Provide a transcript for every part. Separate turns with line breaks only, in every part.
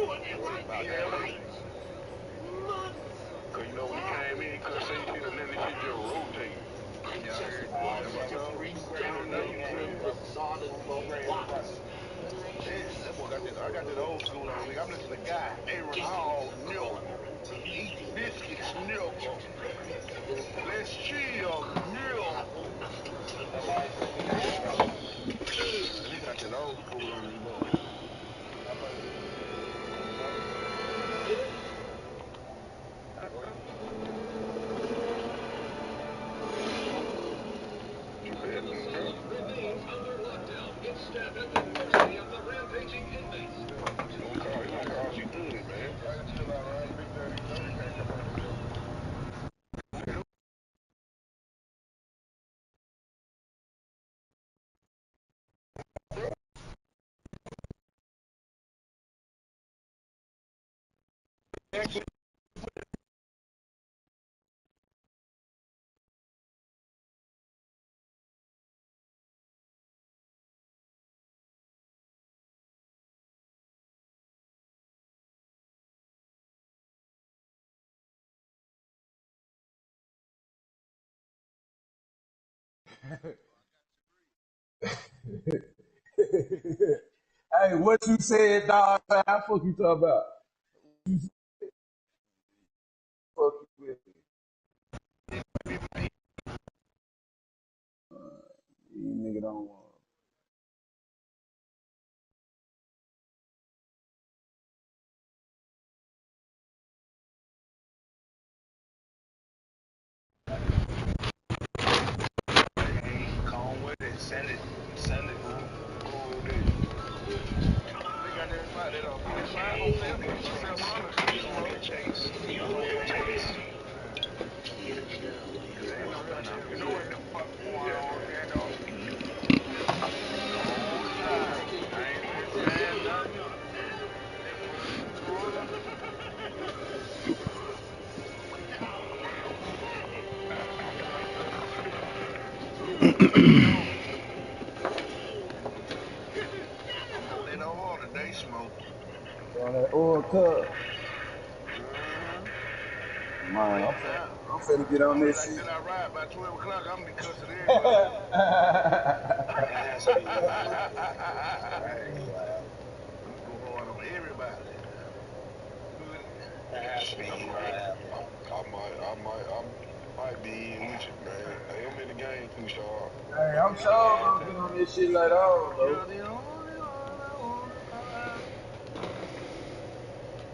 About that way. Cause you know when he came in, he couldn't say shit and then this shit just rotated. Yeah, I heard that boy got that. I got that old school on, nigga. I'm listening to Guy. Aaron Hall, Nil. Eat biscuits, Nil. Let's chill, Nil. He got that old school on him, boy. You better than her. He gonna call you good, man.
Hey, what you said, dog? How the fuck you talking about? Fuck you with. You nigga don't want.
Come with it. Send it. Send it. Go with it. They got everybody that 45 on sale for 700. Chase. You know what the fuck going on here, though? Whole time. I ain't been saying nothing. They don't want it. They smoke.
On that oil cup. Man, I'm finna get on
I'm be
this
like,
shit.
till I ride by 12 o'clock, I'm be cussing everybody. Go hard on everybody. I might be in with you, man. Hey, I'm in the game too, Shaw.
Hey, I'm sure gonna get on this shit later on, though.
You're the only one I wanna find.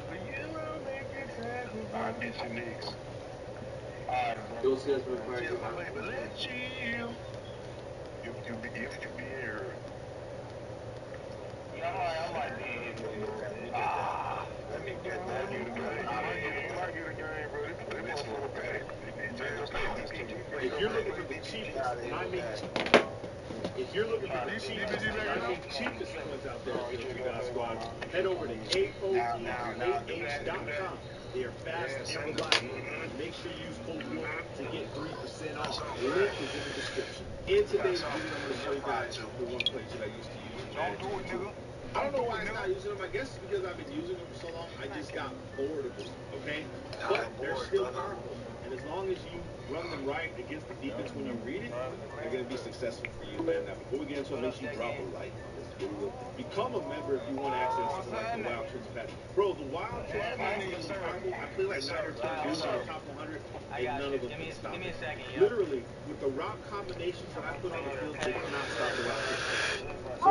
But you will make it sacrifice. I'll get you next. Tell my baby, let's chill. If you be here. Yeah, I might be in here. Let me get that. You might get a game, bro. This motherfucker bad.
If you're looking for the cheapest, cheapest ones out there for the squad, head over to KODAH.com. They are fast and reliable. Make sure you use code WOLF to get 3% off. Link is in the description. In today's video, I'm going to show you guys the one plate that I used to use.
Don't do it, nigga.
I don't know why I stopped using them. I guess it's because I've been using them for so long. I just got bored of them. Okay, but they're still powerful, and as long as you run them right against the defense when you read it, they're going to be successful for you, man. Now, before we get into it, make sure you drop a like on this video. Become a member if you want access to like the Wild Trips patch. Bro, the Wild Trips patch is powerful. I play like 9 or 10 dudes in the top 100, and none of them can stop me. Literally, with the route combinations that I put on the field, they cannot stop the Wild Trips patch. So if you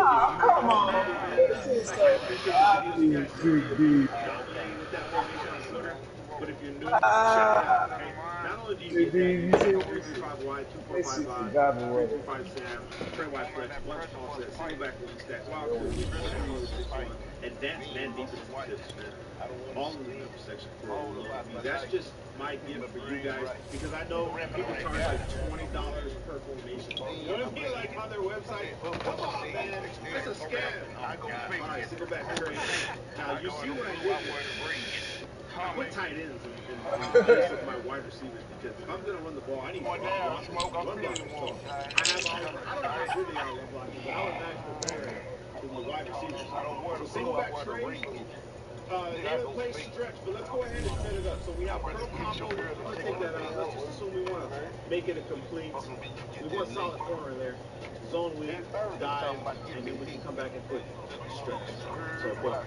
Come
are a
on,
member,
man.
man,
This is
like
so
I appreciate the videos you guys send me of me
big.
dominating with that formation on Twitter. But if you're new, check it out, okay? Not only do you get that, you get 335 wide, 245 odd, 325 Sam, Trey wide flex, one small set, single back wing stack, wild trips, 1 3 6 1, advanced man defense tips, man. All in the member section for a low fee. That's just my gift for you guys because I know people charge like $20 per formation. You know what I mean? Like on their website. Come on, man. That's a scam. All right, single back Trey. Now you see what I did here. I put tight ends in place of my wide receivers because if I'm going to run the ball, I need run blockers. So I have all, I don't know how good they are run blocking, but I would match prepare with my wide receivers. So single back Trey, haven't played stretch, but let's go ahead and set it up. So we have pro combo. Let's take that out. Let's just assume we want to make it a complete. We want solid corner in there. Zone weak, dive, and then we can come back and put stretch. So, but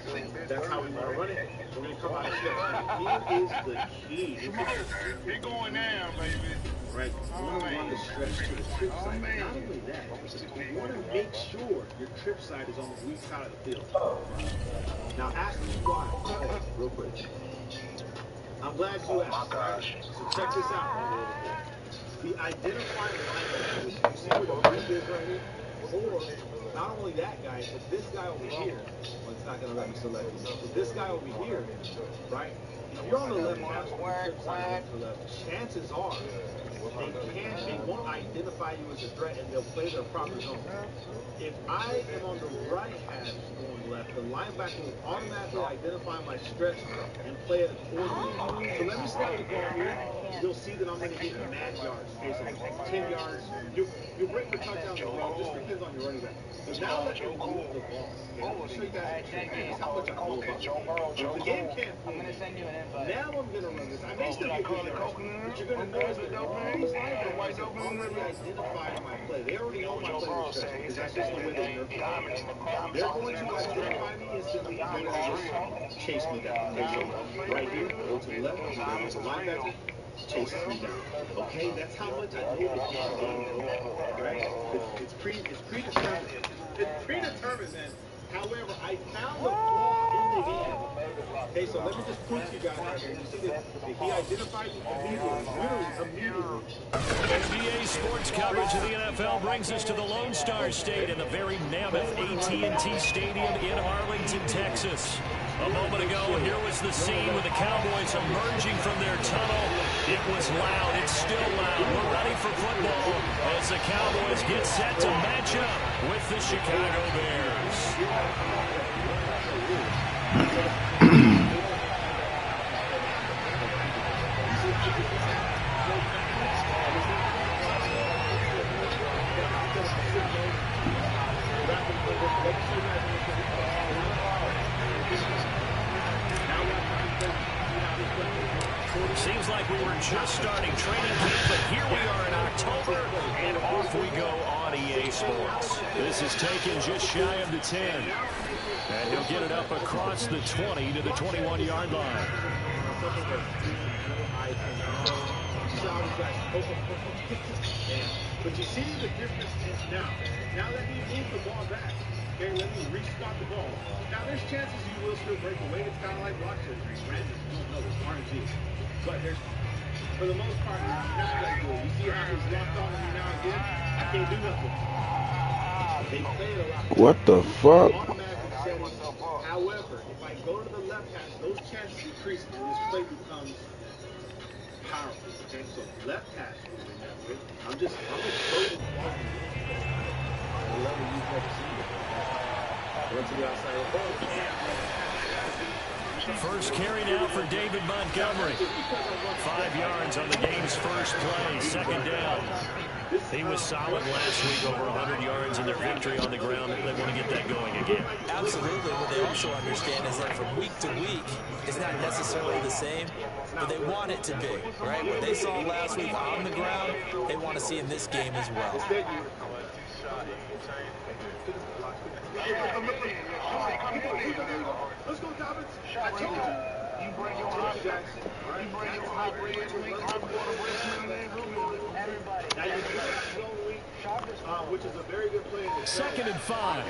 that's how we want to run it. We're going to come out and stretch. Here is the key.
He going down, baby.
Right, you want to run the stretch to the trip side. Not only that, you want to make sure your trip side is on the weak side of the field. Now ask me why, real quick. I'm glad you asked. So check this out. The identifying line, you see where the group is right here? Or not only that guy, but this guy over here. Well, it's not going to let me select this. But this guy over here, right? If you're on the left hand side of the left, chances are they won't identify you as a threat and they'll play their proper zone. If I am on the right half going left, the linebacker will automatically identify my stretch and play it accordingly. So let me snap the ball here. You'll see that I'm going to get mad yards. Basically 10 yards. You'll break the touchdown or wrong. Just depends on your running back. But now let me move the ball. Okay, I'm going to show you guys how much I know about it. If the game can't play, now I'm going to run this. I may still get good yards, but you're going to notice that these linebackers have already identified my play. They already know my play was stretch because that's just the way they nerf it. They're going to identify me instantly and they're going to just chase me down. Okay, so right here, go to the left, go to the linebacker. Chases me down. Okay, that's how much I know the game. Right? It's predetermined. It's predetermined, man. However, I found the flaw in the game. Okay, so let me just prove to you guys right here. You see that he identified me immediately, literally immediately.
NBA sports coverage of the NFL brings us to the Lone Star State in the very mammoth AT&T Stadium in Arlington, Texas. A moment ago, here was the scene with the Cowboys emerging from their tunnel. It was loud. It's still loud. We're ready for football as the Cowboys get set to match up with the Chicago Bears. Seems like we were just starting training camp, but here we are in October, and off we go on EA Sports. This is taken just shy of the 10, and he'll get it up across the 20 to the 21-yard line.
But you see the difference is now. Now let me move the ball back. Okay, let me restock the ball. Now there's chances you will still break away. It's kind of like block surgery. Random, you don't know, it's RNG. But there's, for the most part, it's not that good. You see how he's locked on me now again? I can't do nothing. They play it a lot.
What the fuck?
Automatic settings. However, if I go to the left hash, those chances decrease and this play becomes powerful. Okay, so left hash. I'm just exposing the ball. I love it. You've never seen it. Went to the outside of the ball.
First carry now for David Montgomery. 5 yards on the game's first play, second down. He was solid last week, over 100 yards in their victory on the ground. They want to get that going again.
Absolutely. What they also understand is that from week to week, it's not necessarily the same, but they want it to be, right? What they saw last week on the ground, they want to see in this game as well.
Let's go, Cowboys. I told you. You bring your hot Jackson. You bring your hot bread. Now you do zone week, which is a very good play.
Second and 5.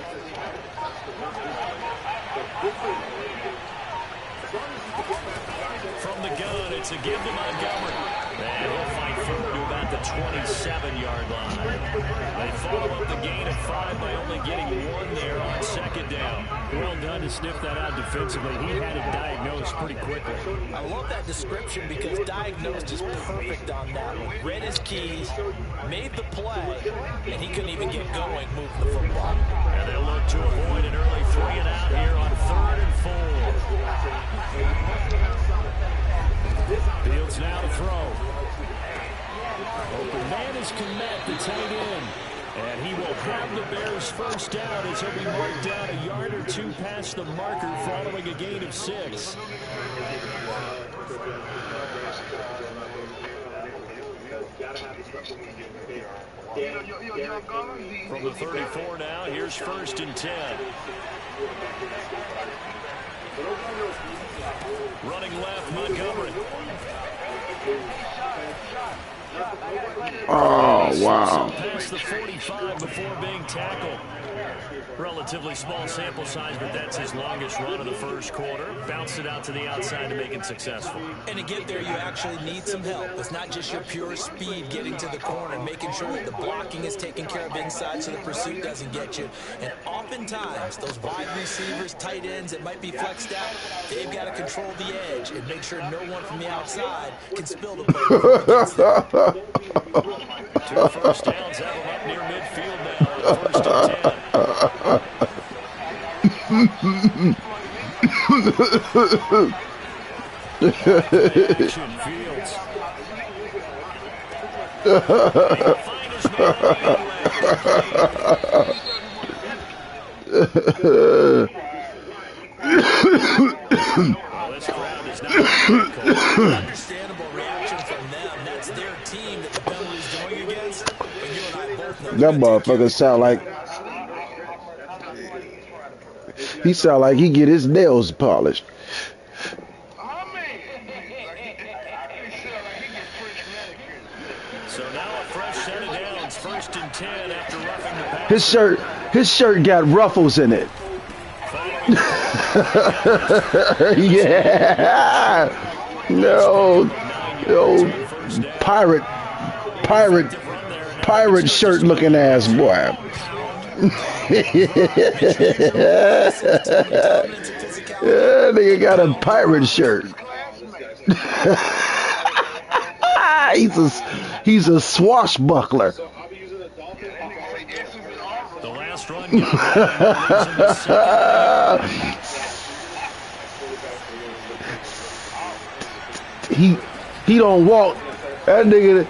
From the gun, it's a give to Montgomery. And he'll fight forward to about the 27-yard line. They follow up the gain of 5 by only getting 1 there on second down. Well done to sniff that out defensively. He had it diagnosed pretty quickly.
I love that description because diagnosed is perfect on that one. Read his keys, made the play, and he couldn't even get going moving the football.
And they'll look to avoid an early 3 and out here on 3rd and 4. Fields now to throw. Open man is Komet, the tight end. And he will have the Bears first down as he'll be marked down a yard or two past the marker following a gain of 6. From the 34 now, here's 1st and 10. Running left, Montgomery.
Oh, wow.
Past the 45 before being tackled. Relatively small sample size, but that's his longest run of the first quarter. Bounced it out to the outside to make it successful.
And to get there, you actually need some help. It's not just your pure speed getting to the corner, making sure that the blocking is taken care of inside so the pursuit doesn't get you. And oftentimes, those wide receivers, tight ends that might be flexed out, they've got to control the edge and make sure no one from the outside can spill the ball.
2 first downs have him up near midfield now. 1st and 10. Action Fields. This crowd is not understandable reaction from them. That's their team that the penalty's going against. But you and I both know
That motherfucker sound like he get his nails polished.
So now a fresh set of downs, 1st and 10 after roughing the pass.
His shirt got ruffles in it. Yeah. No, pirate shirt looking ass boy. Yeah, nigga got a pirate shirt. He's a swashbuckler.
The last run.
He don't walk. That nigga.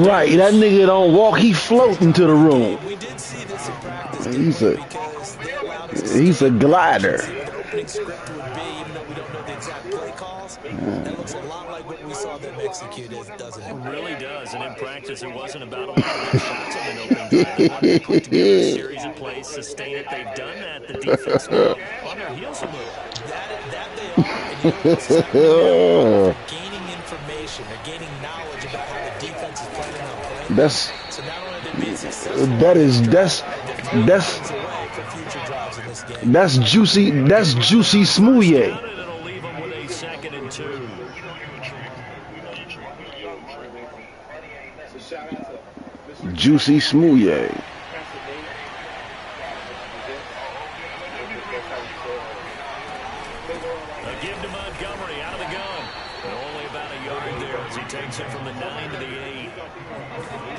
Right, that nigga don't walk. He floating to the room.
We did see this in practice.
He's a glider.
The opening script would be, even though we don't know the exact play calls, that looks a lot like what we saw them execute, doesn't it?
It really does, and in practice, it wasn't about a lot of shots on an opening drive. They wanted to put together a series of plays, sustain it. They've done that. The defense now on their heels a little.
That they are, and they're gaining information, they're gaining knowledge about how the defense is planning on playing. So not only are they being successful,
that's juicy smoothie.
It'll leave them with a 2nd and 2.
Juicy smoothie.
A give to Montgomery out of the gun. And only about a yard there as he takes it from the 9 to the 8.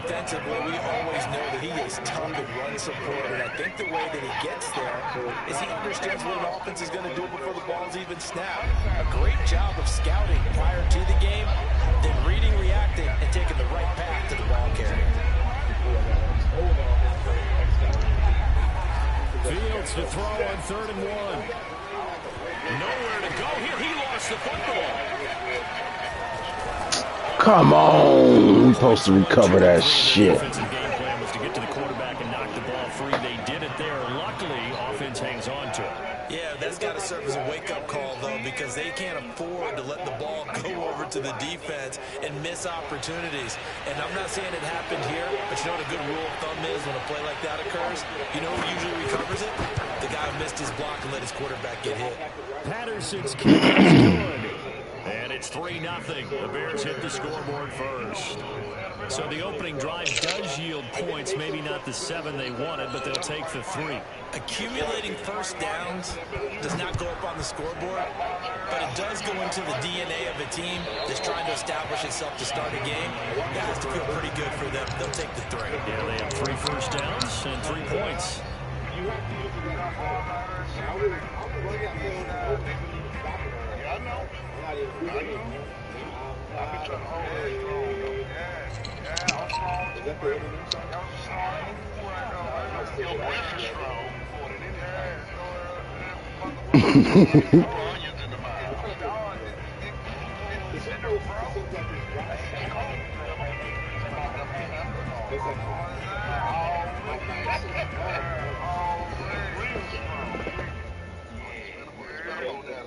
Defensively, we always know that he is tough and run support, and I think the way that he gets there is he understands what an offense is going to do before the ball's even snapped. A great job of scouting prior to the game, then reading, reacting, and taking the right path to the ball carrier.
Fields to throw on 3rd and 1. Nowhere to go here. He lost the football.
Come on, we supposed to recover that shit.
The defensive game plan was to get to the quarterback and knock the ball free. They did it there. Luckily, offense hangs on to it.
Yeah, that's got to serve as a wake-up call, though, because they can't afford to let the ball go over to the defense and miss opportunities. And I'm not saying it happened here, but you know what a good rule of thumb is when a play like that occurs? You know who usually recovers it? The guy who missed his block and let his quarterback get hit.
Patterson's kick is good. And it's 3-0. The Bears hit the scoreboard first. So the opening drive does yield points, maybe not the 7 they wanted, but they'll take the 3.
Accumulating first downs does not go up on the scoreboard, but it does go into the DNA of a team that's trying to establish itself to start a game. That has to feel pretty good for them. They'll take the 3.
Yeah, they have 3 first downs and 3 points.
Is that the Eminem song?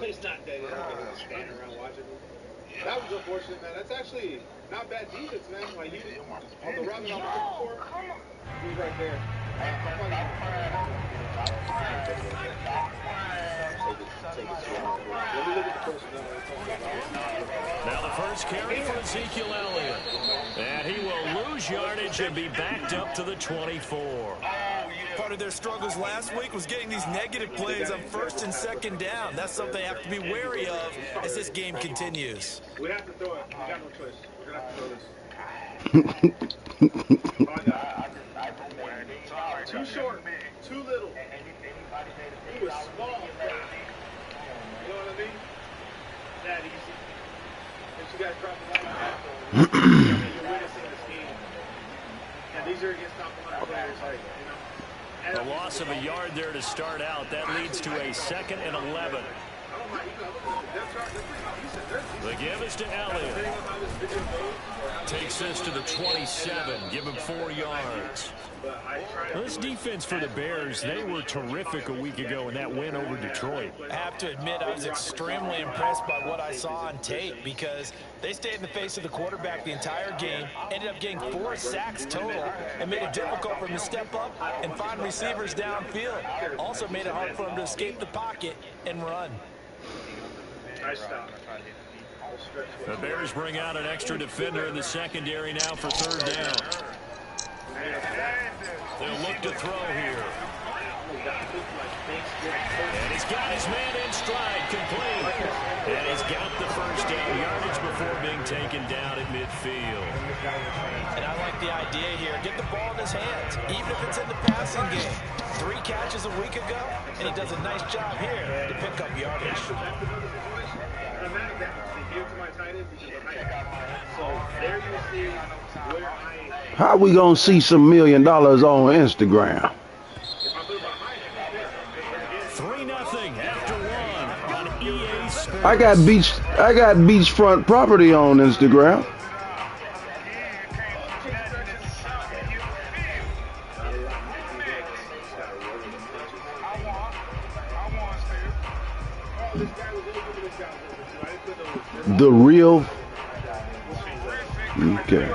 It's not that standing around watching him. That was unfortunate, man. That's actually not bad defense, man. Like, he was on the run that I was looking for. He was right there.
Now the first carry for Ezekiel Elliott. And he will lose yardage and be backed up to the 24.
Part of their struggles last week was getting these negative plays on 1st and 2nd down. That's something they have to be wary of as this game continues.
We have to throw it. We got no choice. We're going to have to throw this. Too short. Too little. He was small. You know what I mean? That easy. If you guys drop the line you're witnessing this game. And these are against top 100 players.
The loss of a yard there to start out. That leads to a 2nd and 11. The give is to Elliott. Takes this to the 27. Give him 4 yards. This defense for the Bears, they were terrific a week ago in that win over Detroit.
I have to admit, I was extremely impressed by what I saw on tape because they stayed in the face of the quarterback the entire game, ended up getting 4 sacks total, and made it difficult for him to step up and find receivers downfield. Also made it hard for him to escape the pocket and run.
The Bears bring out an extra defender in the secondary now for 3rd down. They'll look to throw here. And he's got his man in stride, complete. And he's got the first down yardage before being taken down at midfield.
And I like the idea here. Get the ball in his hands, even if it's in the passing game. 3 catches a week ago, and he does a nice job here to pick up yardage.
How we gonna see some $1 million on Instagram?
3-0 after 1 on EA Sports.
I got beachfront property on Instagram. The real. Okay.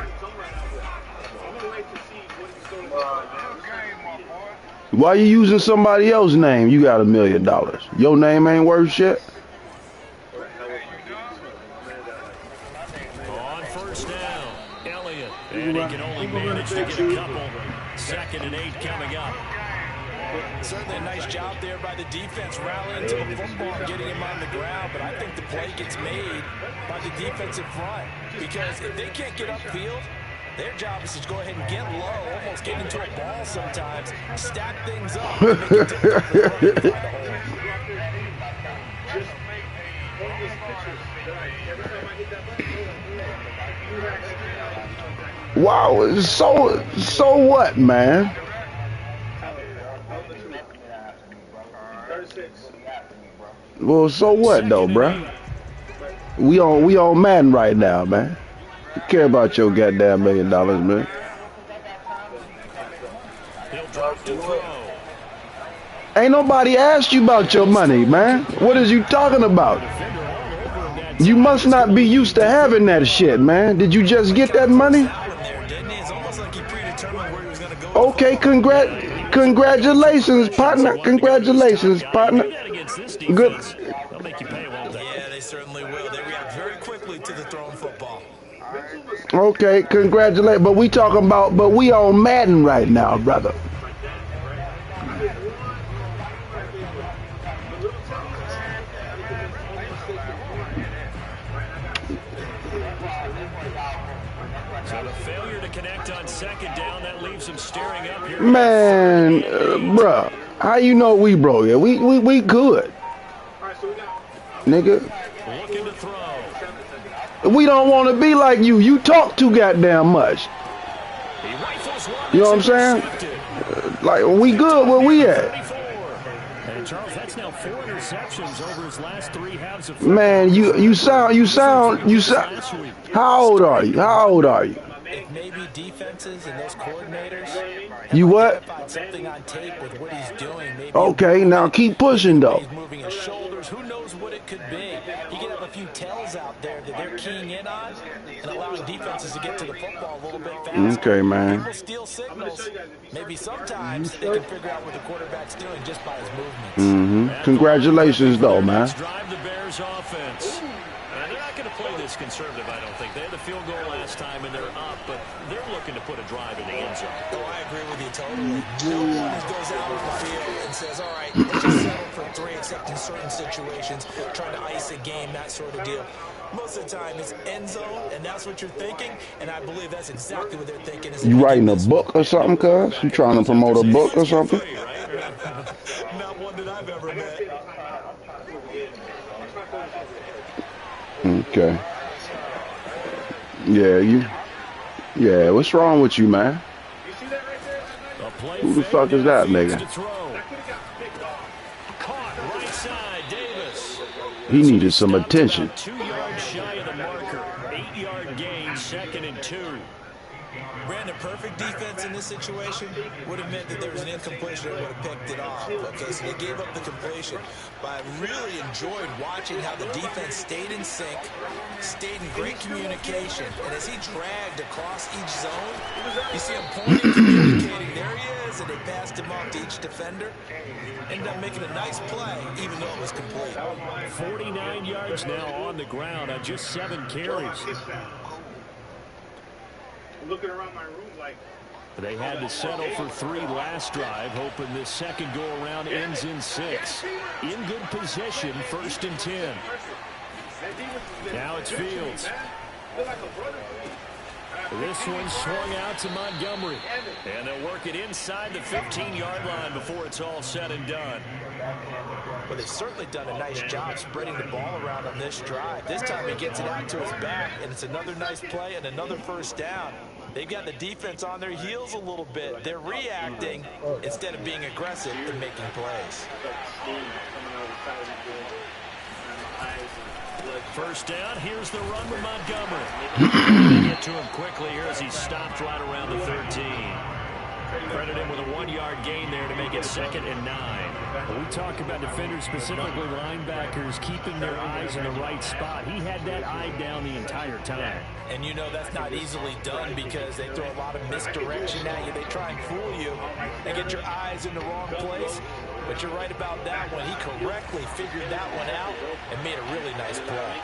Why you using somebody else's name? You got $1 million. Your name ain't worth shit.
On 1st down, Elliott. And he can only manage to get a couple. 2nd and 8 coming up.
Certainly a nice job there by the defense rallying to the football and getting him on the ground, but I think the play gets made by the defensive front because if they can't get upfield, their job is to go ahead and get low, almost get into a ball sometimes, stack things up, and make it difficult for running by the hole.
Wow, so what, man? Well, so what though, bruh? We on Madden right now, man. You care about your goddamn $1 million, man. Ain't nobody asked you about your money, man. What is you talking about? You must not be used to having that shit, man. Did you just get that money? Okay, congratulations, partner. Congratulations, partner. Good.
Yeah, they certainly will. They react very quickly to the thrown football.
Okay, congratulations. But we on Madden right now, brother.
So the failure to connect on 2nd down, that leaves him staring up here.
Man, bruh, how you know we broke it? We good. Nigga.
Looking to throw.
We don't want to be like you. You talk too goddamn much. You know what I'm saying? Like, we good where we at.
And Charles, that's now 4 interceptions over his last 3 halves of football.
Man, you sound. How old are you? How old are you?
It may be defenses and those coordinators.
You what?
Something on tape with what he's doing. Maybe
Okay, now keep pushing though.
he's moving his shoulders. Who knows what it could be? He could have a few tells out there that they're keying in on and allowing defenses to get to the football a little bit faster.
Okay, man.
People steal signals. Maybe sometimes they can figure out what the quarterback's doing just by his movements.
Congratulations though, man.
Drive the Bears offense. And they're not going to play this conservative, I don't think. They had the field goal last time, and they're up, but they're looking to put a drive in the end zone.
Oh, I agree with you totally. No one goes out on the field and says, all right, let's just settle for 3, except in certain situations, trying to ice a game, that sort of deal. Most of the time, it's end zone, and that's what you're thinking, and I believe that's exactly what they're thinking.
You writing a book or something, cuz? You trying to promote a book or something?
Not one that I've ever met.
Okay. Yeah, what's wrong with you, man? Who the fuck is that nigga?
Caught right side, Davis.
He needed some attention.
2 yards shy of the marker. 8-yard gain, 2nd and 2.
Brandon, perfect defense in this situation would have meant that there was an incompletion and would have picked it off. Okay, so they gave up the completion. But I really enjoyed watching how the defense stayed in sync, stayed in great communication. And as he dragged across each zone, you see him pointing, communicating. There he is, and they passed him off to each defender. Ended up making a nice play, even though it was complete.
49 yards now on the ground on just 7 carries.
Looking around my room like
They had to settle for 3 last drive, hoping this second go-around ends in 6. In good position, 1st and 10. Now it's Fields. This one swung out to Montgomery. And they'll work it inside the 15-yard line before it's all said and done.
Well, they've certainly done a nice job spreading the ball around on this drive. This time he gets it out to his back, and it's another nice play and another 1st down. They've got the defense on their heels a little bit. They're reacting instead of being aggressive and making plays.
1st down. Here's the run with Montgomery. They get to him quickly here as he stopped right around the 13. Credit him with a 1-yard gain there to make it 2nd and 9. When we talk about defenders, specifically linebackers, keeping their eyes in the right spot. He had that eye down the entire time.
And you know that's not easily done because they throw a lot of misdirection at you. They try and fool you and get your eyes in the wrong place. But you're right about that one. He correctly figured that one out and made a really nice play.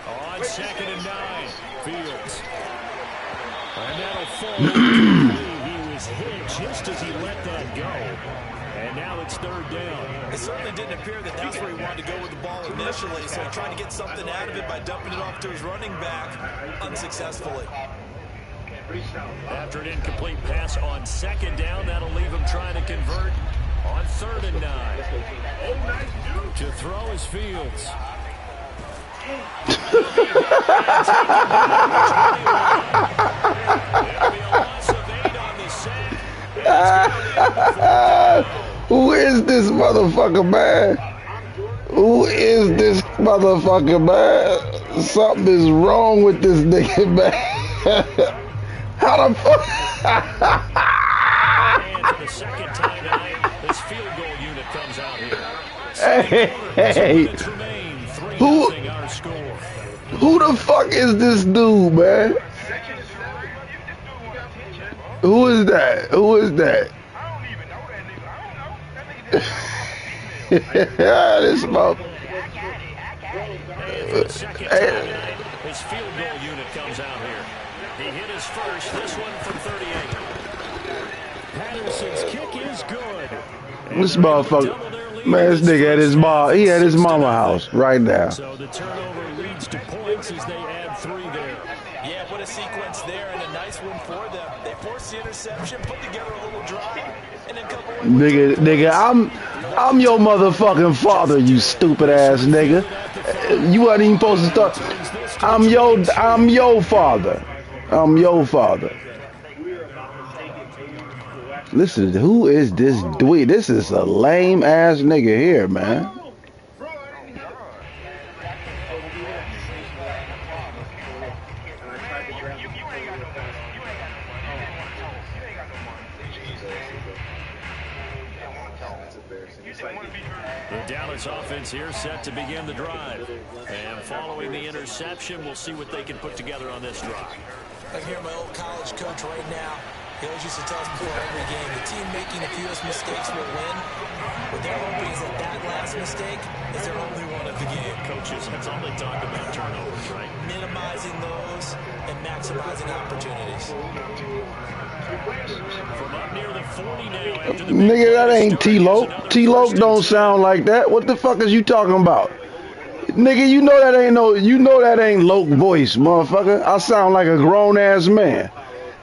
On 2nd and 9, Fields. And that'll fall. He was hit just as he let that go. And now it's 3rd down.
It certainly didn't appear that that's where he wanted to go with the ball initially, so he tried to get something out of it by dumping it off to his running back unsuccessfully.
After an incomplete pass on 2nd down, that'll leave him trying to convert on 3rd and 9. To throw is Fields. It'll be a loss of 8 on the sack.
Who is this motherfucker, man? Who is this motherfucker, man? Something is wrong with this nigga, man. How the fuck?
And for the 2nd time tonight, this field goal unit comes out here.
Hey, who the fuck is this dude, man? Who is that? Who is that? This motherfucker.
His field goal unit comes out here. He hit his first, this one from 38. Patterson's kick is good.
This motherfucker, man, this nigga had his mom, he had his mama house right now.
So the turnover leads to points as they add 3 there.
Yeah, what a sequence there and a nice one for them. They forced the interception, put together a little drive, and then couple.
Nigga, I'm your motherfucking father, you stupid ass nigga. You wasn't even supposed to start. I'm your father. I'm your father. Listen, who is this dweeb? This is a lame ass nigga here, man.
The Dallas offense here set to begin the drive. And following the interception, we'll see what they can put together on this drive.
I hear my old college coach right now. He always used to tell us before every game, the team making the fewest mistakes will win. What they're hoping is that last mistake is their only one of the game.
Coaches, that's all they talk about, turnovers, right?
Minimizing those and maximizing opportunities.
From up near the 40 now after the
Nigga, that ain't T-Loke. T-Loke don't sound like that. What the fuck is you talking about? Nigga, you know that ain't Loke voice, motherfucker. I sound like a grown ass man.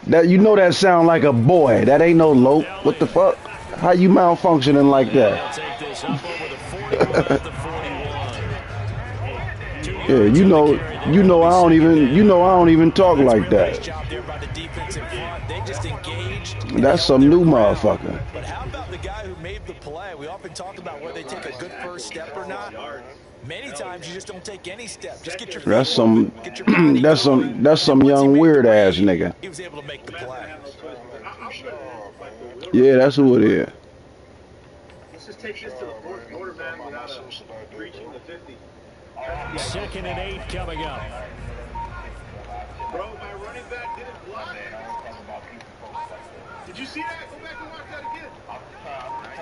That sound like a boy. That ain't no Loke. What the fuck? How you malfunctioning like that? Yeah, you know I don't even talk like that. That's some new motherfucker.
But how about the guy who made the play? We often talk about whether they take a good first step or not. Many times you just don't take any step. Just get your
that's some young weird ass nigga.
He was able to make the play.
Yeah, that's who it is.
Let's just take this to the fourth quarter, man, without breaching the 50.
2nd and 8 coming up.
Bro, my running back didn't block. Did you see that? Go back and watch that again.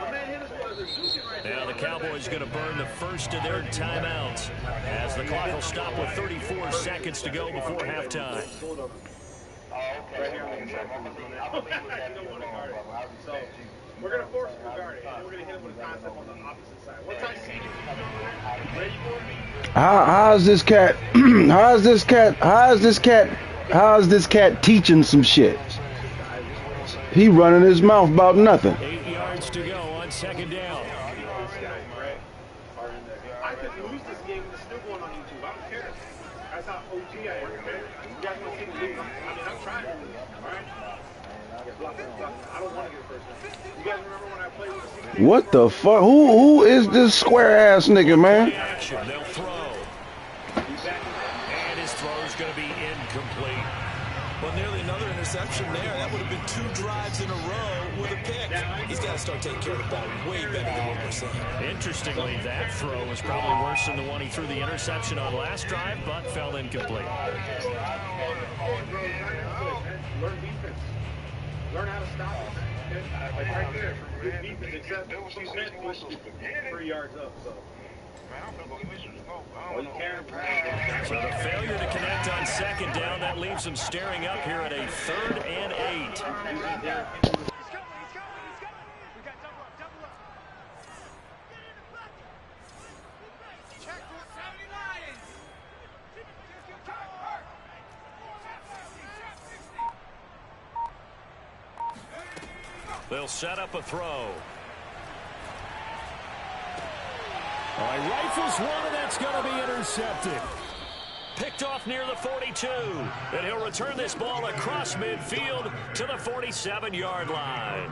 My man hit us with a Zuki right there.
Now the Cowboys going to burn the first of their timeouts as the clock will stop with 34 seconds to go before halftime.
So we're going to force him to guard it, and we're going to hit him with a concept on the opposite side. Once I see you, ready for me?
How's this cat teaching some shit? He running his mouth about nothing.
8 yards to go on 2nd down.
I could lose this game with the still going on YouTube. I don't care. That's how OG I am, okay? You guys want to see me lose? I mean, I'm trying to lose, all right? I don't want to get first one. You guys remember when I played with the
What the fuck? Who is this square ass nigga, man?
Action, they'll throw. And his throw is going to be incomplete.
Well, nearly another interception there. That would have been 2 drives in a row with a pick. He's got to start taking care of the ball way better than what we're seeing.
Interestingly, that throw was probably worse than the one he threw the interception on last drive, but fell incomplete.
Learn defense. Learn how to stop it. Like right there. Good defense, except she said push 3 yards up, so.
So the failure to connect on 2nd down, that leaves them staring up here at a 3rd and 8. They'll set up a throw. All right, rifles one, and that's going to be intercepted. Picked off near the 42. And he'll return this ball across midfield to the 47-yard line.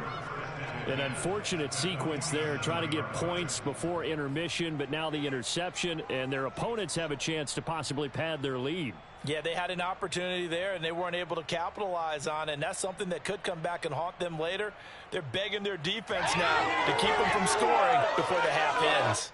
An unfortunate sequence there, trying to get points before intermission, but now the interception, and their opponents have a chance to possibly pad their lead.
Yeah, they had an opportunity there, and they weren't able to capitalize on it, and that's something that could come back and haunt them later. They're begging their defense now to keep them from scoring before the half ends.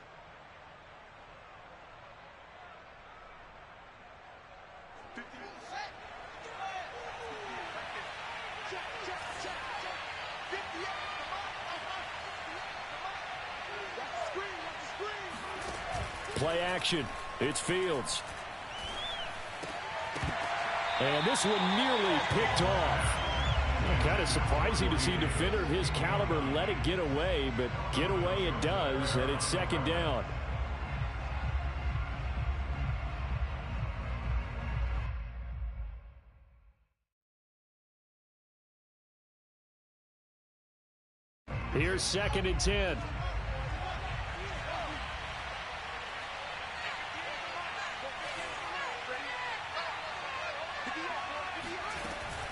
Play action. It's Fields. And this one nearly picked off. Kind of surprising to see a defender of his caliber let it get away, but get away it does, and it's 2nd down. Here's 2nd and 10.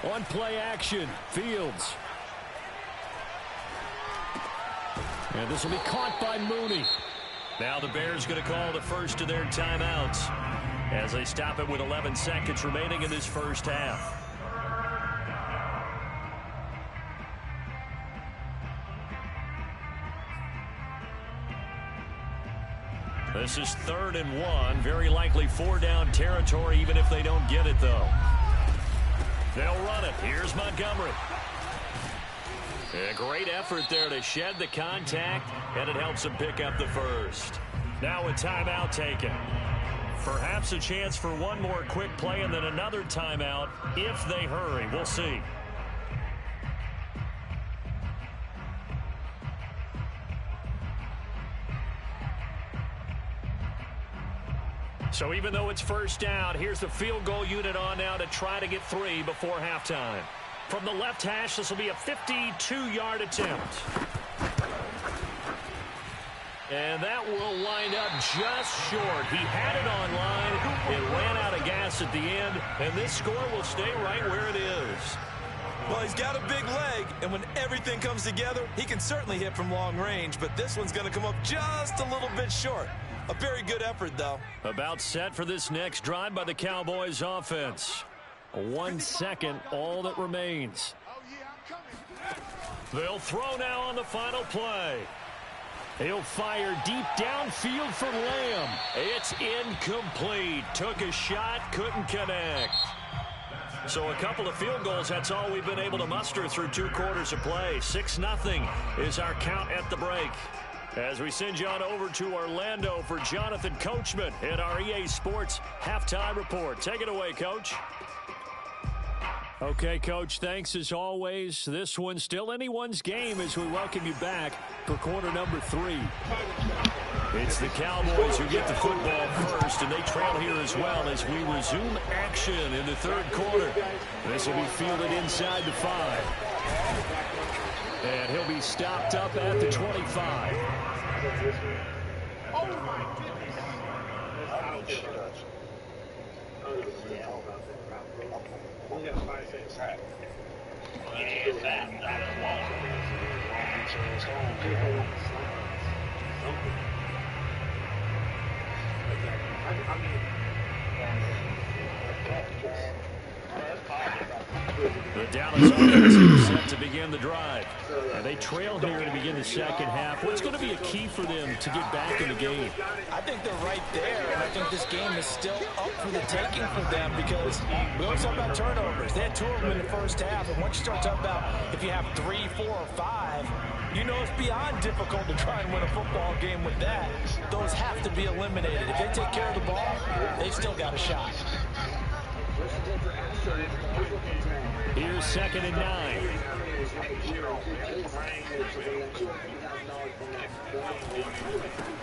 On play action, Fields. And this will be caught by Mooney. Now the Bears going to call the first of their timeouts as they stop it with 11 seconds remaining in this first half. This is 3rd and 1. Very likely 4-down territory, even if they don't get it, though. They'll run it. Here's Montgomery. A great effort there to shed the contact, and it helps him pick up the first. Now a timeout taken. Perhaps a chance for one more quick play and then another timeout if they hurry. We'll see. So even though it's first down, here's the field goal unit on now to try to get 3 before halftime. From the left hash, this will be a 52-yard attempt. And that will wind up just short. He had it on line. It ran out of gas at the end, and this score will stay right where it is.
Well, he's got a big leg, and when everything comes together, he can certainly hit from long range, but this one's going to come up just a little bit short. A very good effort, though.
About set for this next drive by the Cowboys offense. 1 second, all that remains. They'll throw now on the final play. He'll fire deep downfield for Lamb. It's incomplete. Took a shot, couldn't connect. So a couple of field goals, that's all we've been able to muster through 2 quarters of play. 6-0 is our count at the break. As we send you on over to Orlando for Jonathan Coachman in our EA Sports Halftime Report. Take it away, Coach. Okay, Coach, thanks as always. This one's still anyone's game as we welcome you back for quarter number 3. It's the Cowboys who get the football first, and they trail here as well as we resume action in the 3rd quarter. This will be fielded inside the 5. And he'll be stopped up at the 25.
Oh my goodness. Ouch.
The Dallas offense is set to begin the drive. And they trail here to begin the second half. What's going to be a key for them to get back in the game?
I think they're right there, and I think this game is still up for the taking for them because we always talk about turnovers. They had 2 of them in the first half, and once you start talking about if you have 3, 4, or 5, you know it's beyond difficult to try and win a football game with that. Those have to be eliminated. If they take care of the ball, they've still got a shot.
Here's 2nd and 9.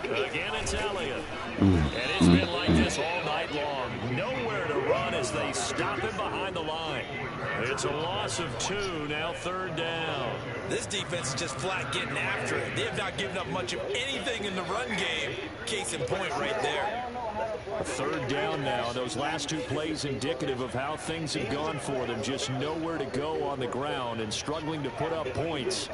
Again, it's Elliott. And it's been like this all night long. Nowhere to run as they stop him behind the line. It's a loss of 2, now 3rd down.
This defense is just flat getting after it. They have not given up much of anything in the run game. Case in point right there.
3rd down now. Those last 2 plays indicative of how things have gone for them. Just nowhere to go on the ground and struggling to put up points.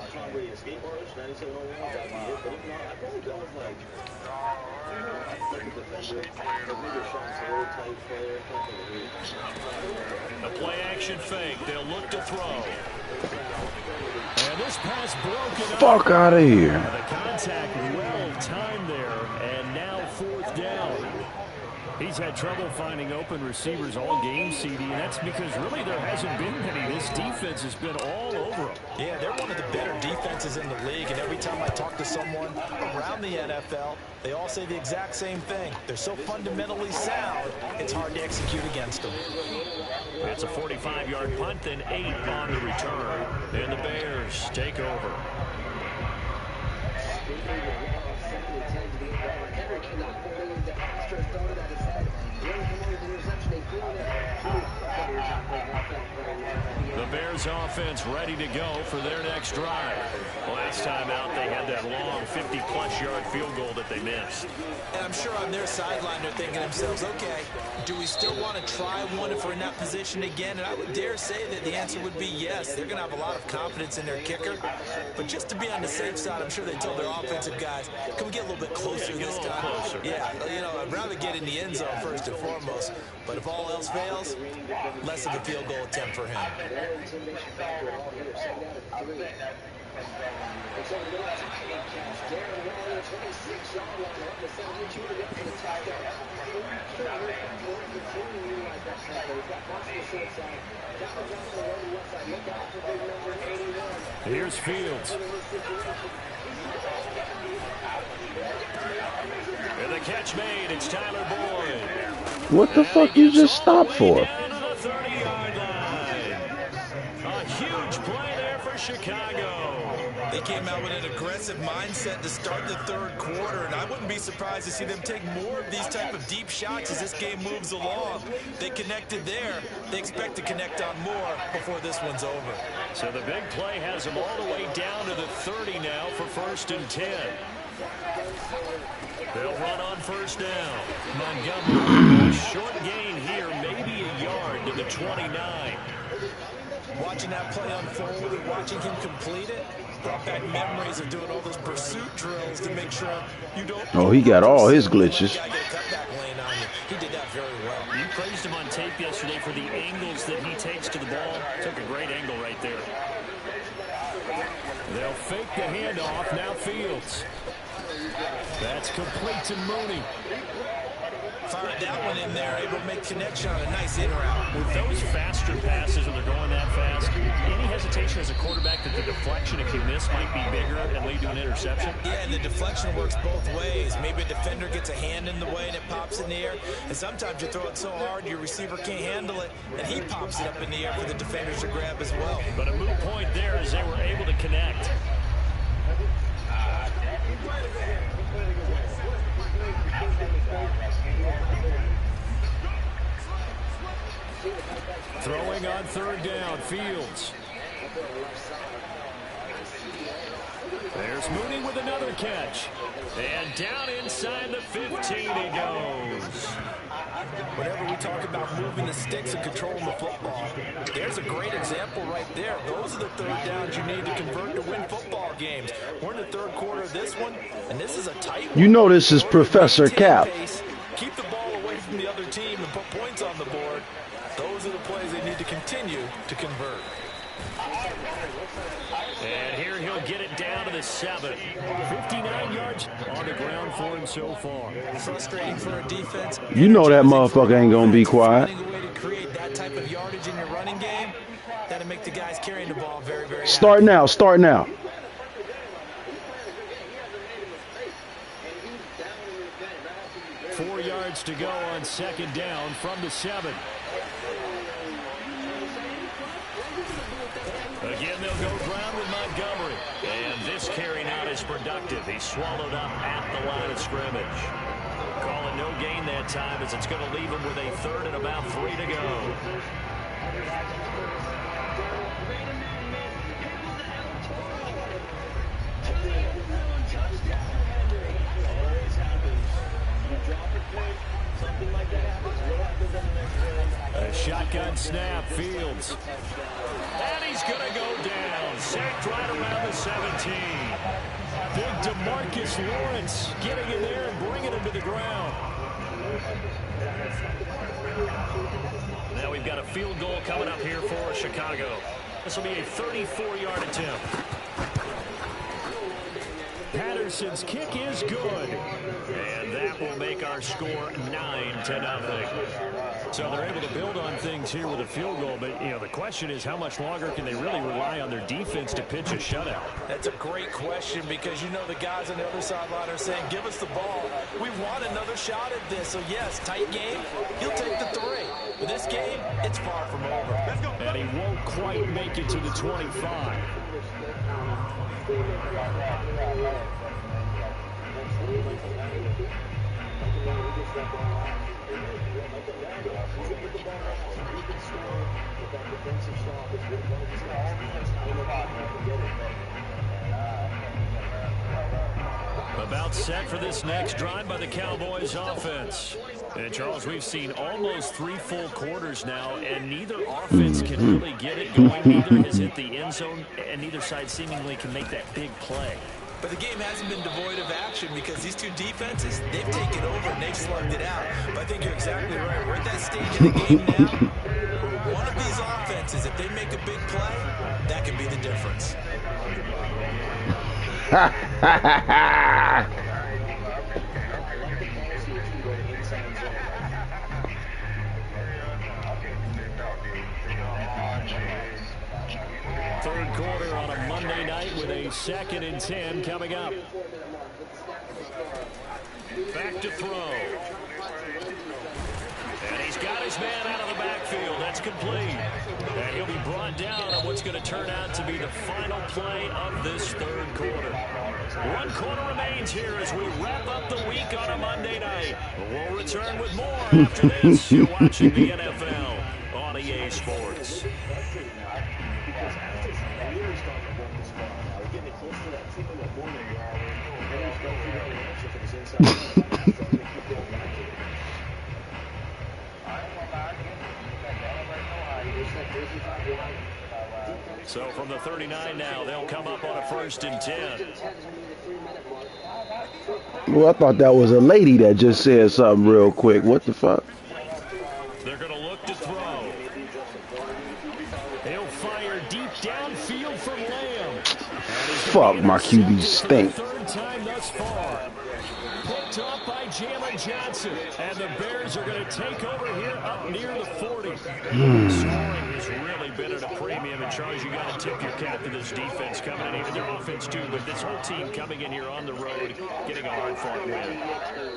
A play action fake. They'll look to throw. And this pass broken.
Fuck out of here.
The contact well timed there, and now 4th down. He's had trouble finding open receivers all game, CD, and that's because really there hasn't been many. This defense has been all over them.
Yeah, they're one of the better defenses in the league, and every time I talk to someone around the NFL, they all say the exact same thing. They're so fundamentally sound, it's hard to execute against them.
It's a 45-yard punt, then 8 on the return. And the Bears take over. The Bears offense ready to go for their next drive. Last time out, they had that long 50-plus yard field goal that they missed.
And I'm sure on their sideline they're thinking to themselves, okay, do we still want to try one if we're in that position again? And I would dare say that the answer would be yes. They're going to have a lot of confidence in their kicker. But just to be on the safe side, I'm sure they told their offensive guys, can we get a little bit closer this time?
Closer.
Yeah, you know, I'd rather get in the end zone first and foremost. But if all else fails, less of a field goal attempt for him.
Here's Fields. And the catch made. It's Tyler Boyd.
What the fuck you just stopped for?
Down to the 30-yard line. A huge play there for Chicago.
They came out with an aggressive mindset to start the third quarter, and I wouldn't be surprised to see them take more of these type of deep shots as this game moves along. They connected there. They expect to connect on more before this one's over.
So the big play has them all the way down to the 30 now for 1st and 10. They'll run on first down. Montgomery, a short gain here, maybe a yard to the 29.
Watching that play unfold and watching him complete it brought back memories of doing all those pursuit drills to make sure you don't.
Oh, he got all his glitches.
Get a cutback lane on you. He did that very well.
You praised him on tape yesterday for the angles that he takes to the ball. Took a great angle right there. They'll fake the handoff. Now Fields. That's complete to Mooney.
Fired that one in there, able to make connection on a nice in route.
With those faster passes when they're going that fast, any hesitation as a quarterback that the deflection, if you miss, might be bigger and lead to an interception?
Yeah, and the deflection works both ways. Maybe a defender gets a hand in the way and it pops in the air. And sometimes you throw it so hard your receiver can't handle it, and he pops it up in the air for the defenders to grab as well.
But a moot point there as they were able to connect. Throwing on third down, Fields. There's Mooney with another catch. And down inside the 15 he goes.
Whenever we talk about moving the sticks and controlling the football, there's a great example right there. Those are the third downs you need to convert to win football games. We're in the third quarter of this one, and this is a tight one.
You know this is Professor Cap.
Keep the ball away from the other team and put points on the board. Those are the plays they need to continue to convert.
And here he'll get it down to the 7. 59 yards on the ground for him so far.
Frustrating for a defense.
You know that motherfucker ain't gonna be quiet.
Finding a way to create that type of yardage in your running game, that'll make the guys carrying the ball very, very
Start now, start now.
happy. 4 yards to go on second down from the 7. Again, they'll go ground with Montgomery. And this carry not as productive. He's swallowed up at the line of scrimmage. Calling no gain that time as it's going to leave him with a third and about 3 to go. A shotgun snap, Fields. And he's going to go down. Sacked right around the 17. Big DeMarcus Lawrence getting in there and bringing him to the ground. Now we've got a field goal coming up here for Chicago. This will be a 34-yard attempt. Patterson's kick is good. And that will make our score 9-0. So they're able to build on things here with a field goal. But, you know, the question is how much longer can they really rely on their defense to pitch a shutout?
That's a great question because you know the guys on the other sideline are saying, give us the ball. We want another shot at this. So, yes, tight game. He'll take the 3. But this game, it's far from over.
And he won't quite make it to the 25. About set for this next drive by the Cowboys offense. And, Charles, we've seen almost 3 full quarters now, and neither offense can really get it going. Neither has hit the end zone, and neither side seemingly can make that big play.
But the game hasn't been devoid of action because these two defenses, they've taken over and they've slugged it out. But I think you're exactly right. We're at that stage in the game now. One of these offenses, if they make a big play, that can be the difference.
Third quarter on a Monday night with a 2nd and 10 coming up. Back to throw. And he's got his man out of the backfield. That's complete. And he'll be brought down on what's going to turn out to be the final play of this third quarter. 1 quarter remains here as we wrap up the week on a Monday night. We'll return with more after this. You're watching the NFL on EA Sports. So from the 39 now, they'll come up on a 1st and 10.
Well, I thought that was a lady that just said something real quick. What the fuck?
They're going to look to throw. He'll fire deep downfield from Lamb.
Fuck, my QB stink.
Third time thus far. Picked off by Jalen Johnson. And the Bears are going to take over here up near the 40. Scoring has really been at a premium. And, Charles, you got to tip your cap to this defense coming in. Even their offense, too. But this whole team coming in here on the road, getting a hard-fought win.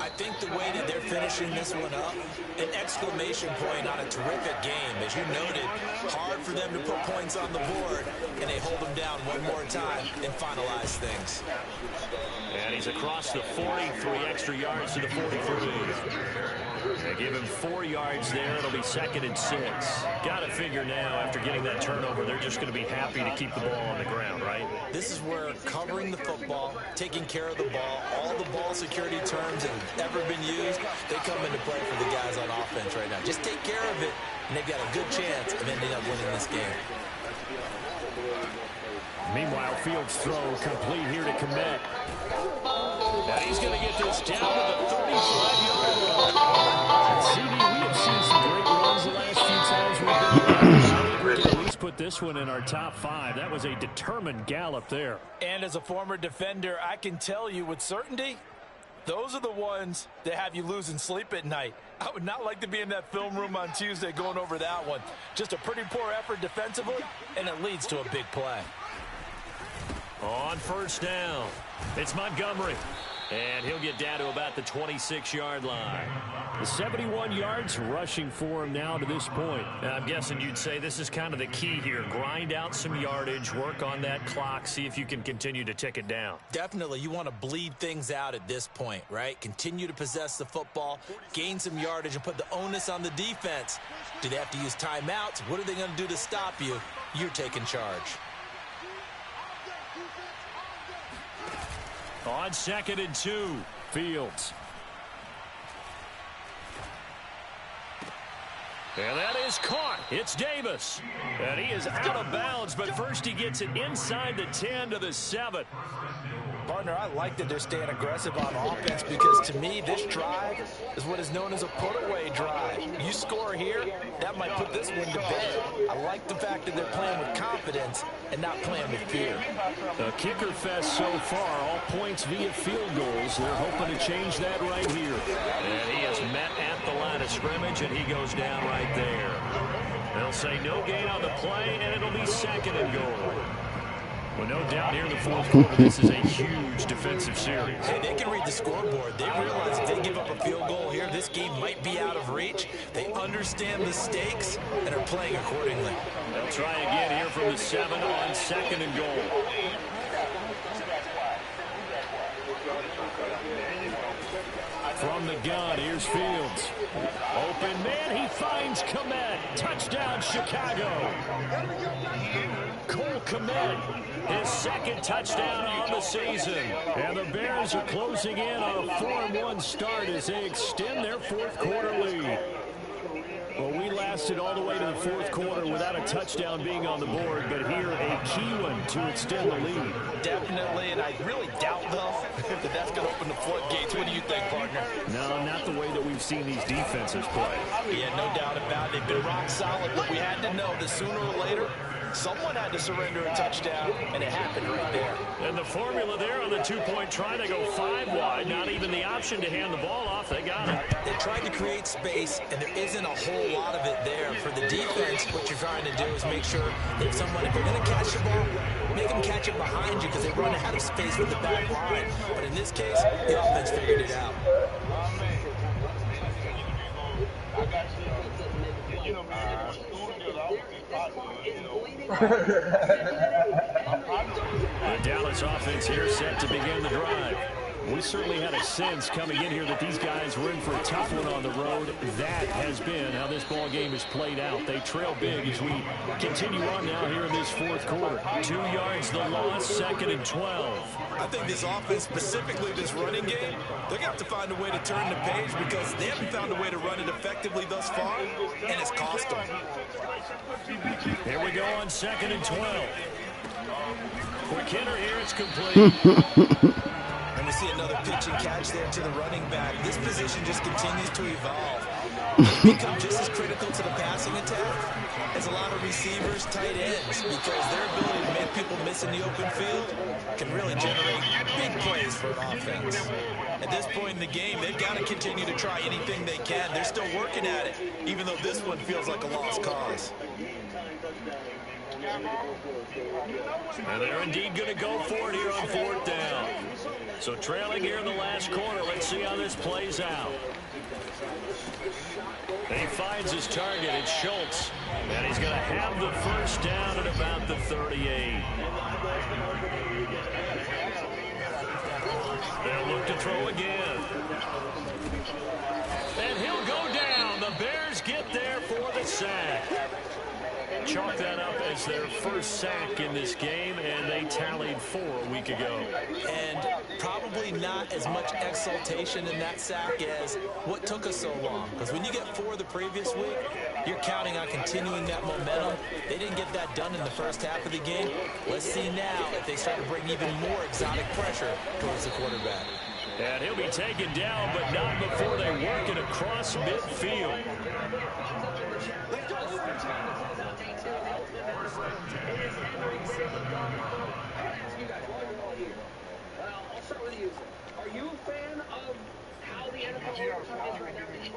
I think the way that they're finishing this one up, an exclamation point on a terrific game. As you noted, hard for them to put points on the board, and they hold them down one more time and finalize things.
And he's across the 40, 3 extra yards to the 43. They give him 4 yards there. It'll be 2nd and 6. Got to figure now, after getting that turnover, they're just going to be happy to keep the ball on the ground, right?
This is where covering the football, taking care of the ball, all the ball security terms that have ever been used, they come into play for the guys on offense right now. Just take care of it, and they've got a good chance of ending up winning this game.
Meanwhile, Fields' throw complete here to Komet. And he's going to get this down to the 35-yard line. CD, we have seen some great runs the last few times we've been here. I think we can at least put this one in our top 5. That was a determined gallop there.
And as a former defender, I can tell you with certainty, those are the ones that have you losing sleep at night. I would not like to be in that film room on Tuesday going over that one. Just a pretty poor effort defensively, and it leads to a big play.
On 1st down, it's Montgomery. And he'll get down to about the 26-yard line. The 71 yards rushing for him now to this point. And I'm guessing you'd say this is kind of the key here. Grind out some yardage, work on that clock, see if you can continue to tick it down.
Definitely, you want to bleed things out at this point, right? Continue to possess the football, gain some yardage, and put the onus on the defense. Do they have to use timeouts? What are they going to do to stop you? You're taking charge.
On 2nd and 2, Fields. And that is caught. It's Davis. And he is out of bounds, but first he gets it inside the 10 to the 7.
Partner, I like that they're staying aggressive on offense because to me, this drive is what is known as a put-away drive. You score here, that might put this one to bed. I like the fact that they're playing with confidence and not playing with fear.
A kicker fest so far, all points via field goals. They're hoping to change that right here. And he is met at the line of scrimmage, and he goes down right there. They'll say no gain on the play, and it'll be 2nd and goal. Well, no doubt here in the 4th quarter, this is a huge defensive series.
Hey, they can read the scoreboard. They realize if they give up a field goal here, this game might be out of reach. They understand the stakes and are playing accordingly.
They'll try again here from the 7 on 2nd and goal. From the gun, here's Fields. Open man, he finds Kmet. Touchdown, Chicago. Cole Kmet, his second touchdown on the season. And the Bears are closing in on a 4-1 start as they extend their fourth quarter lead. Well, we lasted all the way to the fourth quarter without a touchdown being on the board, but here a key one to extend the lead.
Definitely, and I really doubt, though, that that's going to open the floodgates. What do you think, partner?
No, not the way that we've seen these defenses play.
Yeah, no doubt about it. They've been rock solid, but we had to know that sooner or later, someone had to surrender a touchdown, and it happened right there.
And the formula there on the two-point try, they go 5 wide. Not even the option to hand the ball off. They got it.
They tried to create space, and there isn't a whole lot of it there. For the defense, what you're trying to do is make sure that if you're going to catch the ball, make them catch it behind you because they run out of space with the back line. But in this case, the offense figured it out.
The Dallas offense here set to begin the drive. We certainly had a sense coming in here that these guys were in for a tough one on the road. That has been how this ball game is played out. They trail big as we continue on now here in this fourth quarter. 2 yards the loss, 2nd and 12.
I think this offense, specifically this running game, they're going to have to find a way to turn the page because they haven't found a way to run it effectively thus far, and it's cost them.
Here we go on 2nd and 12. Quick hitter here, it's complete.
And we see another pitch and catch there to the running back. This position just continues to evolve. They become just as critical to the passing attack as a lot of receivers, tight ends, because their ability to make people miss in the open field can really generate big plays for an offense. At this point in the game, they've got to continue to try anything they can. They're still working at it, even though this one feels like a lost cause.
And they're indeed going to go for it here on 4th down. So trailing here in the last quarter. Let's see how this plays out. He finds his target. It's Schultz. And he's going to have the first down at about the 38. They'll look to throw again. And he'll go down. The Bears get there for the sack. Chalk that up as their first sack in this game, and they tallied 4 a week ago.
And probably not as much exultation in that sack as what took us so long. Because when you get 4 the previous week, you're counting on continuing that momentum. They didn't get that done in the first half of the game. Let's see now if they start to bring even more exotic pressure towards the quarterback.
And he'll be taken down, but not before they work it across midfield.
I'll start with you. Are you a fan of how the NFL is right now? They should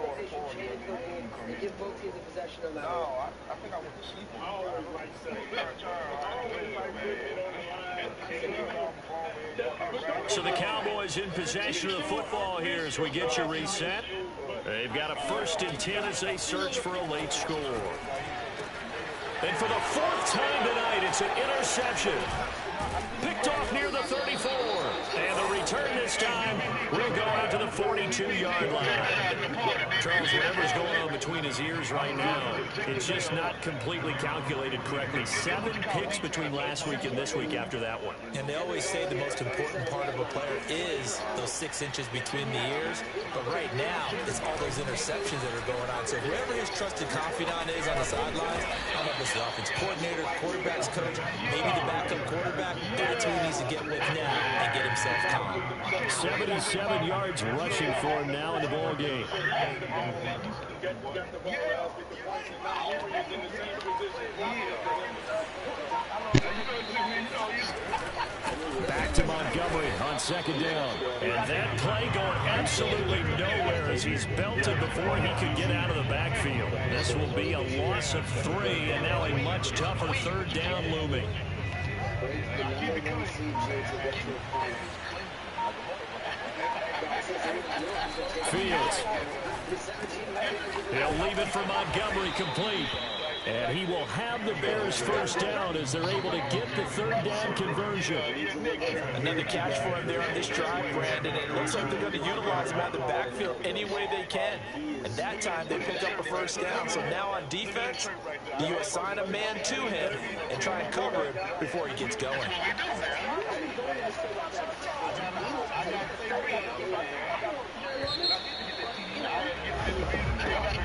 change the rules and give both teams the possession of that.
No, I think I went to sleep. I always like
So the Cowboys in possession of the football here as we get you reset. They've got a 1st and 10 as they search for a late score. And for the 4th time tonight, it's an interception. Picked off near the 34. And the return this time will go out to the 42-yard line. Charles, whatever's going on between his ears right now, it's just not completely calculated correctly. 7 picks between last week and this week after that one.
And they always say the most important part of a player is those 6 inches between the ears. But right now, it's all those interceptions that are going on. So whoever his trusted confidant is on the sidelines, I don't know if it's the offense coordinator, quarterback's coach, maybe the backup quarterback, that's who he needs to get with now and get himself calm.
77 yards rushing for him now in the ball game. Back to Montgomery on 2nd down. And that play going absolutely nowhere as he's belted before he could get out of the backfield. This will be a loss of 3, and now a much tougher 3rd down looming. Fields. He'll leave it for Montgomery complete. And he will have the Bears first down as they're able to get the third down conversion.
Another catch for him there on this drive, Brandon. And it looks like they're going to utilize him out of the backfield any way they can. And that time they pick up a first down. So now on defense, you assign a man to him and try and cover him before he gets going.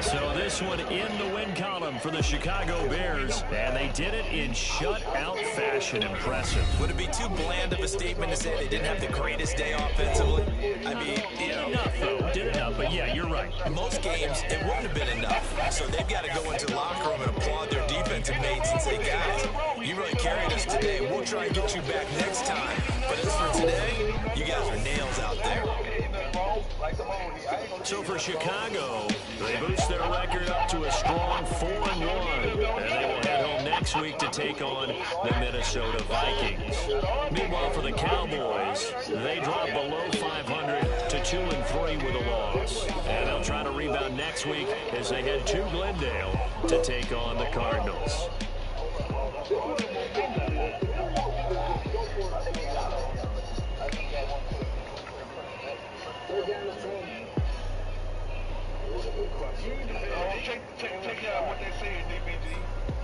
So this one in the win column for the Chicago Bears, and they did it in shutout fashion. Impressive.
Would it be too bland of a statement to say they didn't have the greatest day offensively? I mean,
Did enough, though. Did enough, but yeah, you're right.
Most games, it wouldn't have been enough. So they've got to go into the locker room and applaud their defensive mates and say, guys, you really carried us today. We'll try and get you back next time. But as for today, you guys are nails out there.
So for Chicago, they boost their record up to a strong 4-1, and they will head home next week to take on the Minnesota Vikings. Meanwhile, for the Cowboys, they drop below 500 to 2-3 with a loss, and they'll try to rebound next week as they head to Glendale to take on the Cardinals.
Check out what they say, DBG.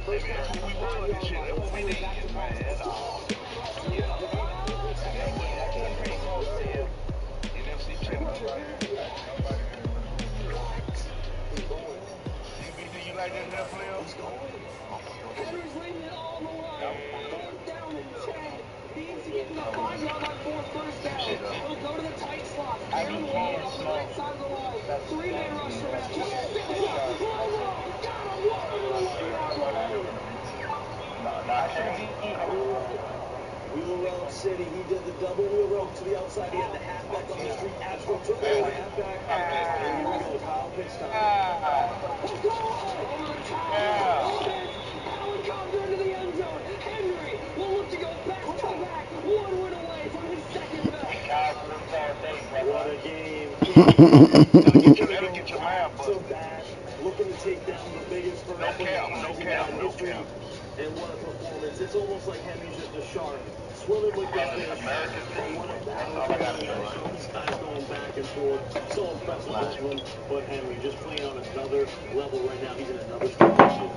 That's what we want this shit. That's what we need, man. That's all. NFC championship. DBG, you like that player?
Henry's leading it all the way. Fourth down and 10. Needs to get in the 5-yard line for a first down. He'll go to the tight slot. Aaron Wall on the right side of the line. Three-man rush for Matthews. Wheel route city. He did the double wheel route to the outside. He had the halfback on the street. Astro took the halfback. And here we go. Kyle pitch time. Allen comes into the end zone. Henry will look to go back to back. 1 win away from his second best. What a game.
Get your man,
So bad. Looking to take down the biggest first in history. And what a performance. It's almost like Henry's just a shark. Swimming with the fish. And what a battle. These guys going back and forth. So impressive this one. But Henry just playing on another level right now. He's in another position.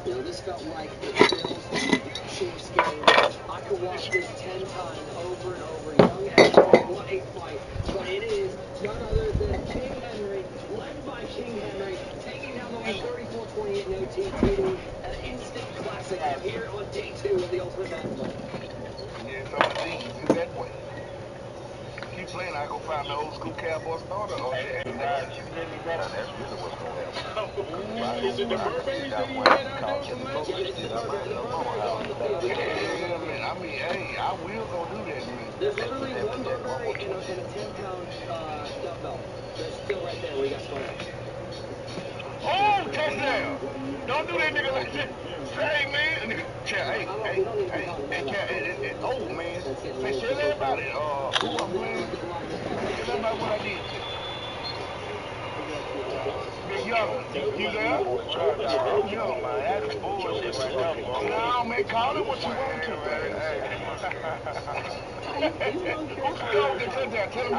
You know, this felt like the Bills-Chiefs game. I could watch this 10 times over and over. Young Henry, what a fight. But it is none other than King Henry, led by King Henry, taking down the 34-28 no TTD. An instant classic here on day 2 of the Ultimate Match.
Yeah, so I think you do that way. Keep playing, I go find the old school Cowboy starter. Oh, yeah. That's really what's going to happen. Is it the Burberry that he had out there? Yeah, man. I mean, hey, I will go do that, man.
There's literally one Burberry in a 10-pound dumbbell. That's still right there where he got started.
Oh, touchdown! Don't do that, nigga, like that. Hey, man. Hey, oh, man. Say, tell everybody, who I'm playing. Tell everybody what I did. Big Young, you there? Oh, yo, man, that's bullshit right now. No, man, call it what you want to, man. Tell him I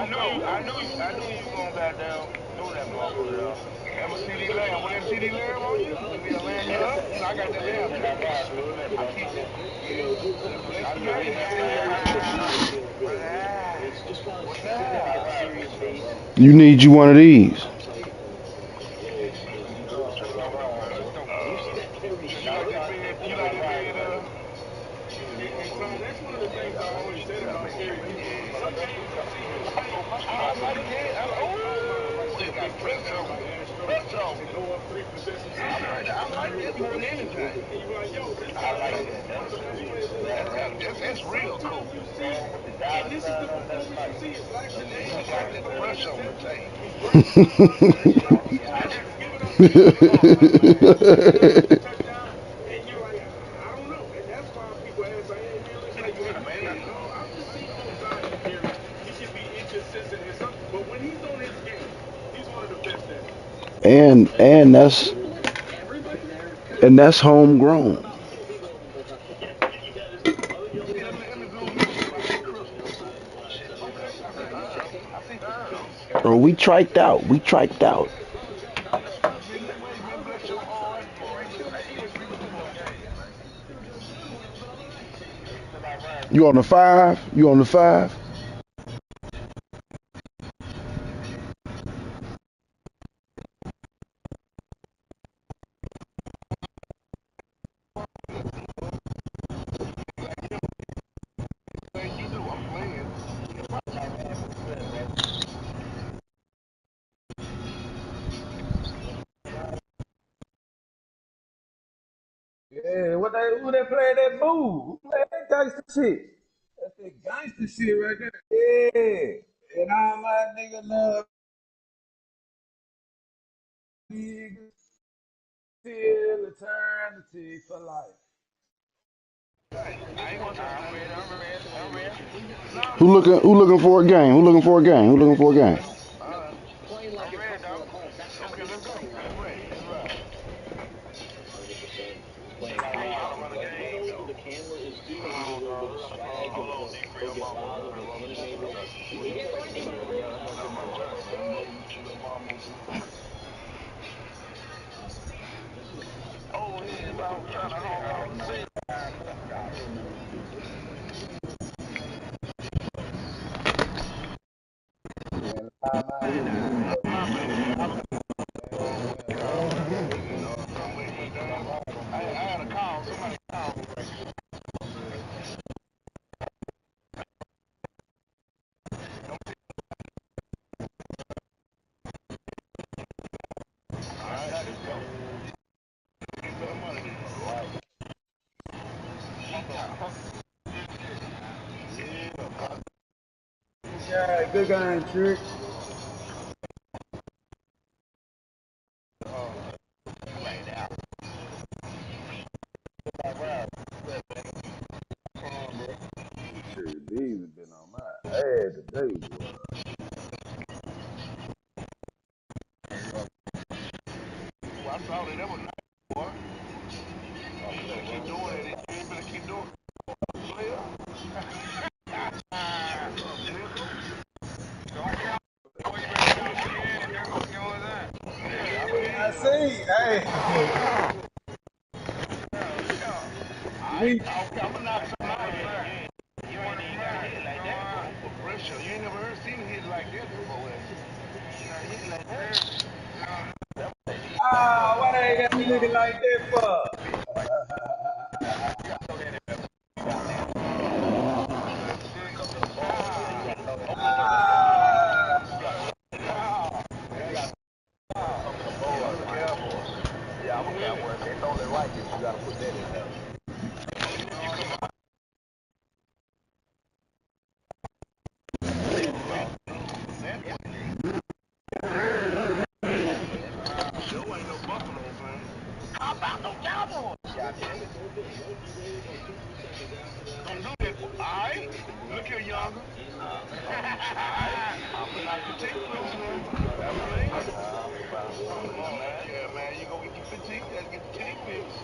knew you was going back down. Know that motherfucker. I'm a CD Lamb. What that CD Lamb on you? You be a lamb, yeah? I got the lamb. I keep it.
You need you one of these.
That's one of the things I always said about Gary. Some games I like
it more than anything. I like it. That's real cool.
And this is the performance you see. It's like
It's like the pressure on the tape.
And you're like, I don't know. And that's why people ask, hey, man, listen, I'm just seeing on Zion here. He should be inconsistent in something. But when he's on his game, he's one of the best at it.
And that's And that's homegrown. Bro, we triked out. We triked out. You on the 5? You on the 5?
Yeah, who they play that move? Who play that gangster shit? That's that gangster shit right there. Yeah. And all my nigga love niggas till eternity for life.
Who looking for a game? Who looking for a game? Who looking for a game?
And all my niggas love yeah, good game, trick. Shit, these have been on my ass today, boy. I see, hey. We why they ain't got me looking like that for?
Yeah, I'm a Cowboy. It's only right that you gotta put that in there. How about those Cowboys? Don't do that. Alright? Look here, younger. I'm not your team close now. Yeah, man, you go get your fatigue, you gotta get the team fixed.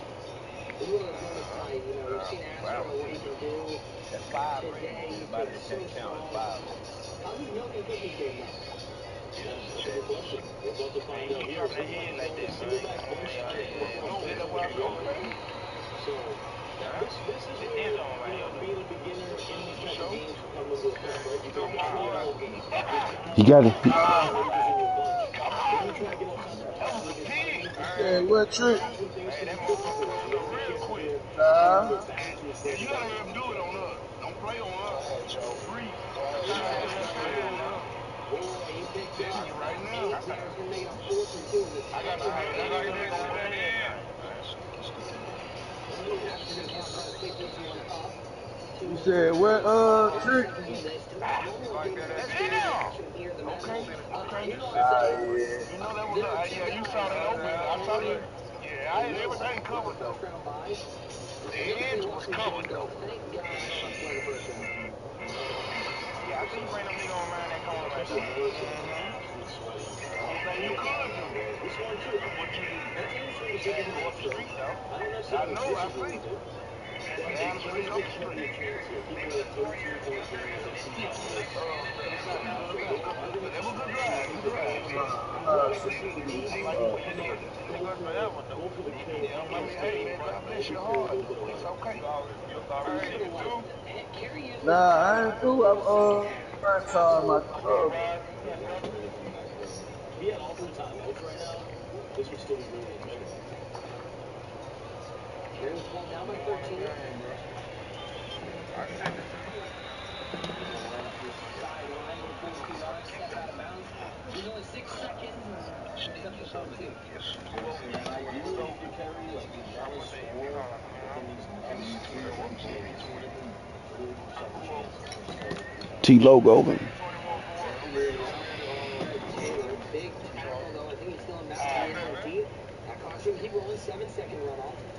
That's 5 rings. Anybody that can't count is 5 rings.
You got it.
You said what trick?
You gotta let them do it on us. Don't play on us. Free. Right now. I got
You said what trick?
Okay.
Yeah.
You know that was yeah, you saw that open. I saw that. Yeah, I had everything covered though. The edge was covered though. Yeah, I see you bring them niggas on around that corner right there. thing you could do.
This one too.
But what you need.
That's interesting to
And go up the street, though.
I don't
I
necessarily
know, I
disagree
see.
with it. But
Down the
it
street,
does
up
give
the
Curry a
street.
chance here. Keep it at 13-point game with two Cowboys.
That was a good drive. Good drive.
I'd love to see the team
I like the way he did it.
go for the kill.
Yeah, I mean, hey, man, God bless your heart. It's okay.
Nah, I ain't through. First time I club.
If he had all three timeouts right now, this would still be really interesting. Here's one down by 13. Sideline with a 42-yard step out of bounds. There's only 6 seconds and it's up to 14. Ideally, if you carry like you want to score within these next 2 or 3 plays, really give yourself a chance to
T-Lo Golden.
big tackle, though. I think he's still in bounds. That cost him. He rolling 7-second runoff.